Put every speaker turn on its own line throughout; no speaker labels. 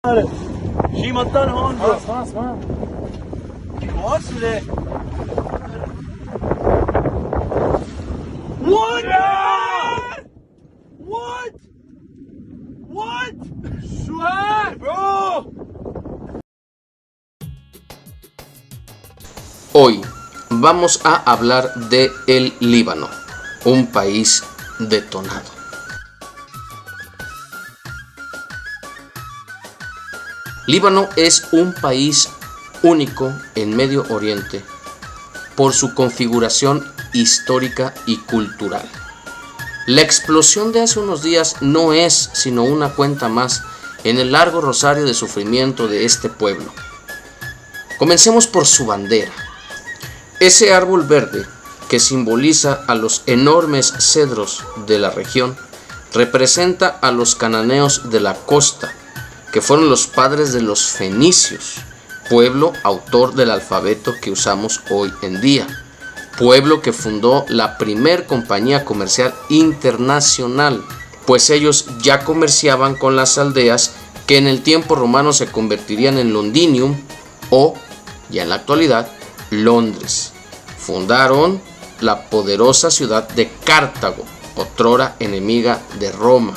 Şimattan hon.
Asma.
Varsile. What? What? Swear, bro.
Hoy vamos a hablar de el Líbano, un país detonado. Líbano es un país único en Medio Oriente por su configuración histórica y cultural. La explosión de hace unos días no es sino una cuenta más en el largo rosario de sufrimiento de este pueblo. Comencemos por su bandera. Ese árbol verde que simboliza a los enormes cedros de la región representa a los cananeos de la costa, que fueron los padres de los fenicios, pueblo autor del alfabeto que usamos hoy en día, pueblo que fundó la primer compañía comercial internacional, pues ellos ya comerciaban con las aldeas que en el tiempo romano se convertirían en Londinium o, ya en la actualidad, Londres. Fundaron la poderosa ciudad de Cartago, otrora enemiga de Roma.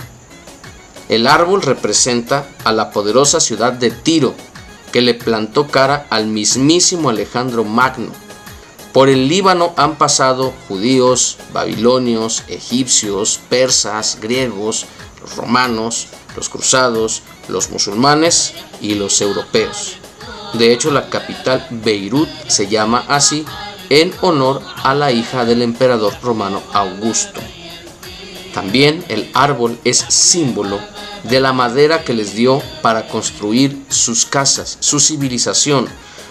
El árbol representa a la poderosa ciudad de Tiro, que le plantó cara al mismísimo Alejandro Magno. Por el Líbano han pasado judíos, babilonios, egipcios, persas, griegos, los romanos, los cruzados, los musulmanes y los europeos. De hecho, la capital Beirut se llama así en honor a la hija del emperador romano Augusto. También el árbol es símbolo de la madera que les dio para construir sus casas, su civilización,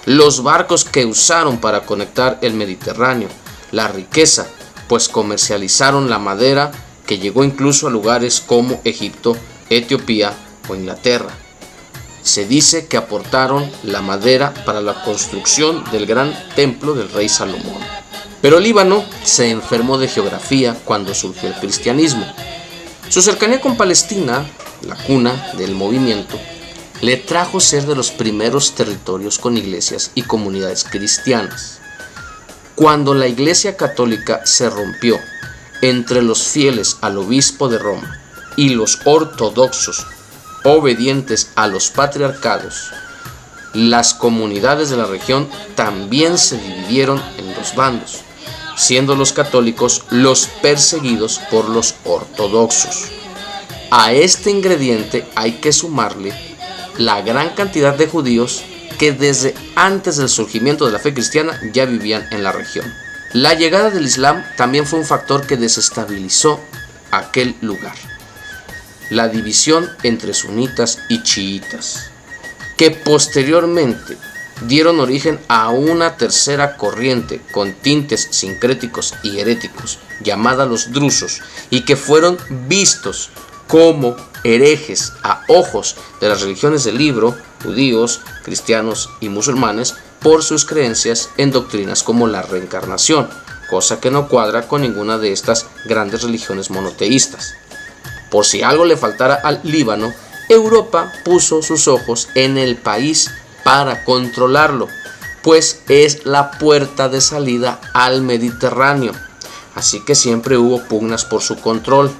los barcos que usaron para conectar el Mediterráneo, la riqueza, pues comercializaron la madera que llegó incluso a lugares como Egipto, Etiopía o Inglaterra. Se dice que aportaron la madera para la construcción del gran templo del rey Salomón. Pero Líbano se enfermó de geografía cuando surgió el cristianismo. Su cercanía con Palestina, la cuna del movimiento, le trajo ser de los primeros territorios con iglesias y comunidades cristianas. Cuando la Iglesia Católica se rompió entre los fieles al obispo de Roma y los ortodoxos obedientes a los patriarcados, las comunidades de la región también se dividieron en dos bandos, siendo los católicos los perseguidos por los ortodoxos. A este ingrediente hay que sumarle la gran cantidad de judíos que desde antes del surgimiento de la fe cristiana ya vivían en la región. La llegada del Islam también fue un factor que desestabilizó aquel lugar. La división entre sunitas y chiitas, que posteriormente dieron origen a una tercera corriente con tintes sincréticos y heréticos llamada los drusos, y que fueron vistos como herejes a ojos de las religiones del libro, judíos, cristianos y musulmanes, por sus creencias en doctrinas como la reencarnación, cosa que no cuadra con ninguna de estas grandes religiones monoteístas. Por si algo le faltara al Líbano, Europa puso sus ojos en el país para controlarlo, pues es la puerta de salida al Mediterráneo, así que siempre hubo pugnas por su control.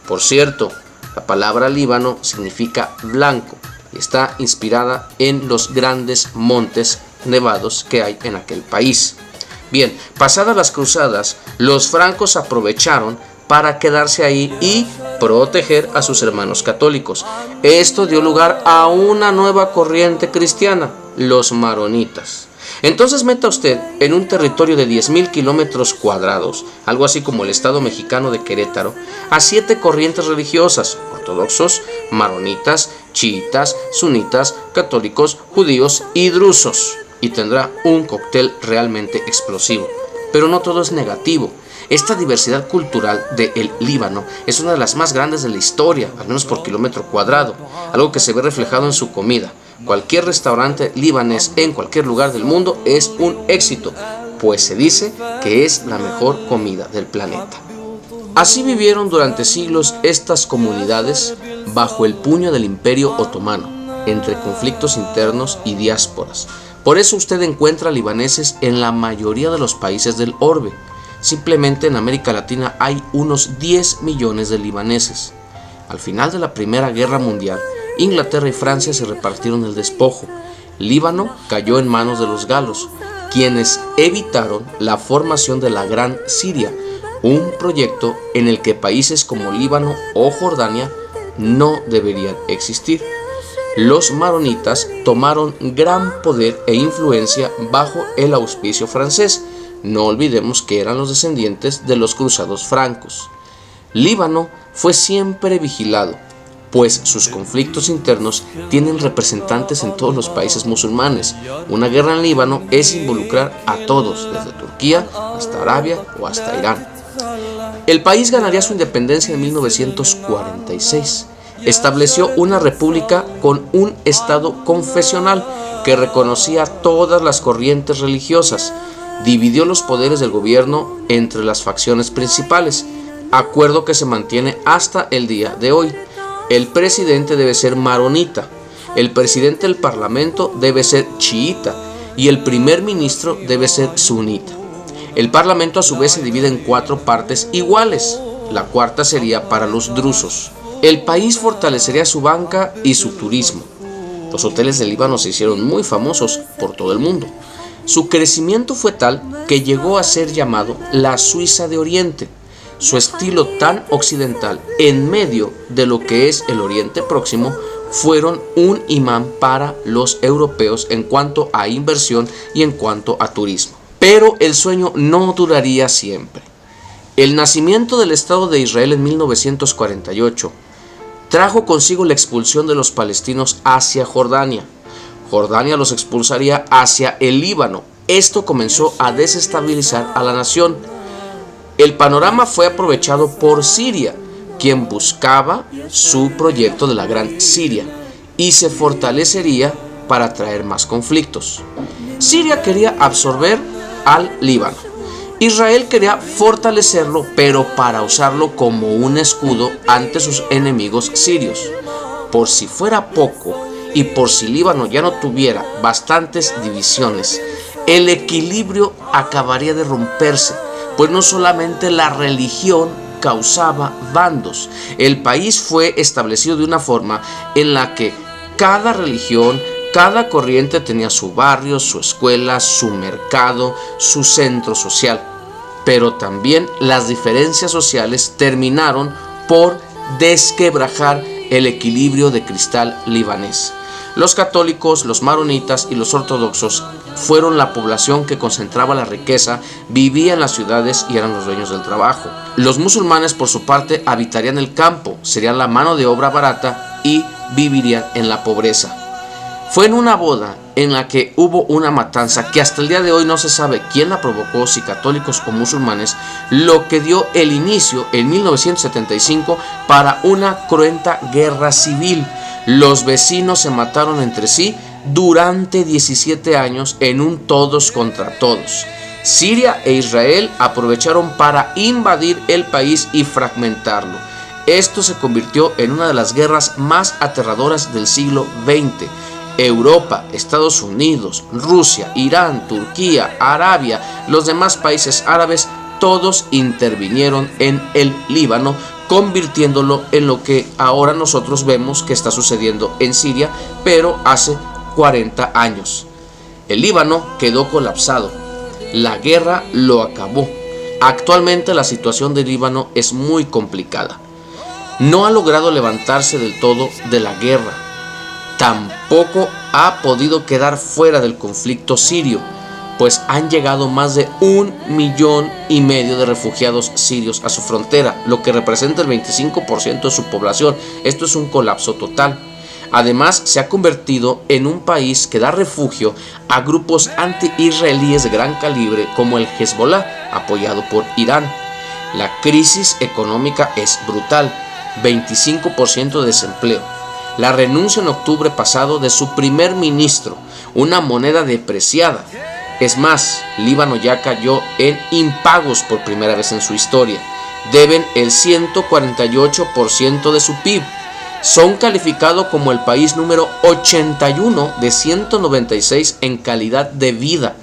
Por cierto, la palabra Líbano significa blanco y está inspirada en los grandes montes nevados que hay en aquel país. Bien, pasadas las cruzadas, los francos aprovecharon para quedarse ahí y proteger a sus hermanos católicos. Esto dio lugar a una nueva corriente cristiana, los maronitas. Entonces meta usted en un territorio de 10,000 kilómetros cuadrados, algo así como el estado mexicano de Querétaro, a 7 corrientes religiosas: ortodoxos, maronitas, chiitas, sunitas, católicos, judíos y drusos, y tendrá un cóctel realmente explosivo. Pero no todo es negativo. Esta diversidad cultural del Líbano es una de las más grandes de la historia, al menos por kilómetro cuadrado, algo que se ve reflejado en su comida. Cualquier restaurante libanés en cualquier lugar del mundo es un éxito, pues se dice que es la mejor comida del planeta. Así vivieron durante siglos estas comunidades bajo el puño del Imperio Otomano, entre conflictos internos y diásporas. Por eso usted encuentra libaneses en la mayoría de los países del orbe. Simplemente en América Latina hay unos 10 millones de libaneses. Al final de la Primera Guerra Mundial, Inglaterra y Francia se repartieron el despojo. Líbano cayó en manos de los galos, quienes evitaron la formación de la Gran Siria, un proyecto en el que países como Líbano o Jordania no deberían existir. Los maronitas tomaron gran poder e influencia bajo el auspicio francés. No olvidemos que eran los descendientes de los cruzados francos. Líbano fue siempre vigilado, pues sus conflictos internos tienen representantes en todos los países musulmanes. Una guerra en Líbano es involucrar a todos, desde Turquía hasta Arabia o hasta Irán. El país ganaría su independencia en 1946. Estableció una república con un estado confesional que reconocía todas las corrientes religiosas. Dividió los poderes del gobierno entre las facciones principales, acuerdo que se mantiene hasta el día de hoy. El presidente debe ser maronita, el presidente del parlamento debe ser chiita y el primer ministro debe ser sunita. El parlamento a su vez se divide en 4 partes iguales, la cuarta sería para los drusos. El país fortalecería su banca y su turismo. Los hoteles de Líbano se hicieron muy famosos por todo el mundo. Su crecimiento fue tal que llegó a ser llamado la Suiza de Oriente. Su estilo tan occidental en medio de lo que es el Oriente Próximo fueron un imán para los europeos en cuanto a inversión y en cuanto a turismo. Pero el sueño no duraría siempre. El nacimiento del Estado de Israel en 1948 trajo consigo la expulsión de los palestinos hacia Jordania. Jordania los expulsaría hacia el Líbano. Esto comenzó a desestabilizar a la nación. El panorama fue aprovechado por Siria, quien buscaba su proyecto de la Gran Siria, y se fortalecería para traer más conflictos. Siria quería absorber al Líbano. Israel quería fortalecerlo, pero para usarlo como un escudo ante sus enemigos sirios. Por si fuera poco, y por si Líbano ya no tuviera bastantes divisiones, el equilibrio acabaría de romperse, pues no solamente la religión causaba bandos. El país fue establecido de una forma en la que cada religión, cada corriente tenía su barrio, su escuela, su mercado, su centro social. Pero también las diferencias sociales terminaron por desquebrajar el equilibrio de cristal libanés. Los católicos, los maronitas y los ortodoxos fueron la población que concentraba la riqueza, vivía en las ciudades y eran los dueños del trabajo. Los musulmanes, por su parte, habitarían el campo, serían la mano de obra barata y vivirían en la pobreza. Fue en una boda en la que hubo una matanza que hasta el día de hoy no se sabe quién la provocó, si católicos o musulmanes, lo que dio el inicio en 1975 para una cruenta guerra civil. Los vecinos se mataron entre sí durante 17 años en un todos contra todos. Siria e Israel aprovecharon para invadir el país y fragmentarlo. Esto se convirtió en una de las guerras más aterradoras del siglo XX. Europa, Estados Unidos, Rusia, Irán, Turquía, Arabia, los demás países árabes, todos intervinieron en el Líbano, convirtiéndolo en lo que ahora nosotros vemos que está sucediendo en Siria, pero hace 40 años. El Líbano quedó colapsado. La guerra lo acabó. Actualmente la situación del Líbano es muy complicada. No ha logrado levantarse del todo de la guerra. Tampoco ha podido quedar fuera del conflicto sirio, pues han llegado más de 1,5 millones de refugiados sirios a su frontera, lo que representa el 25% de su población. Esto es un colapso total. Además, se ha convertido en un país que da refugio a grupos anti-israelíes de gran calibre como el Hezbollah, apoyado por Irán. La crisis económica es brutal, 25% de desempleo. La renuncia en octubre pasado de su primer ministro, una moneda depreciada. Es más, Líbano ya cayó en impagos por primera vez en su historia. Deben el 148% de su PIB. son calificados como el país número 81 de 196 en calidad de vida.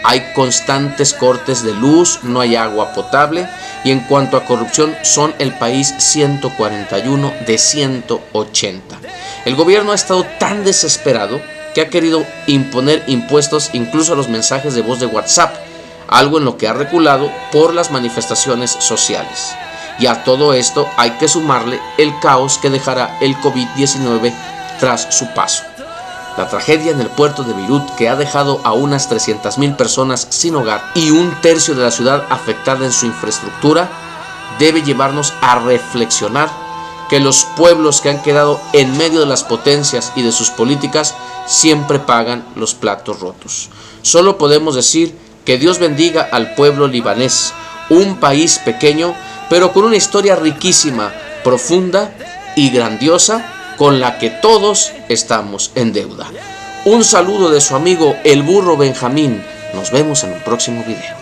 Hay constantes cortes de luz, no hay agua potable y en cuanto a corrupción son el país 141 de 180. El gobierno ha estado tan desesperado que ha querido imponer impuestos incluso a los mensajes de voz de WhatsApp, algo en lo que ha reculado por las manifestaciones sociales. Y a todo esto hay que sumarle el caos que dejará el COVID-19 tras su paso. La tragedia en el puerto de Beirut, que ha dejado a unas 300,000 personas sin hogar y un tercio de la ciudad afectada en su infraestructura, debe llevarnos a reflexionar que los pueblos que han quedado en medio de las potencias y de sus políticas siempre pagan los platos rotos. Solo podemos decir que Dios bendiga al pueblo libanés, un país pequeño, pero con una historia riquísima, profunda y grandiosa, con la que todos estamos en deuda. Un saludo de su amigo el burro Benjamín. Nos vemos en un próximo video.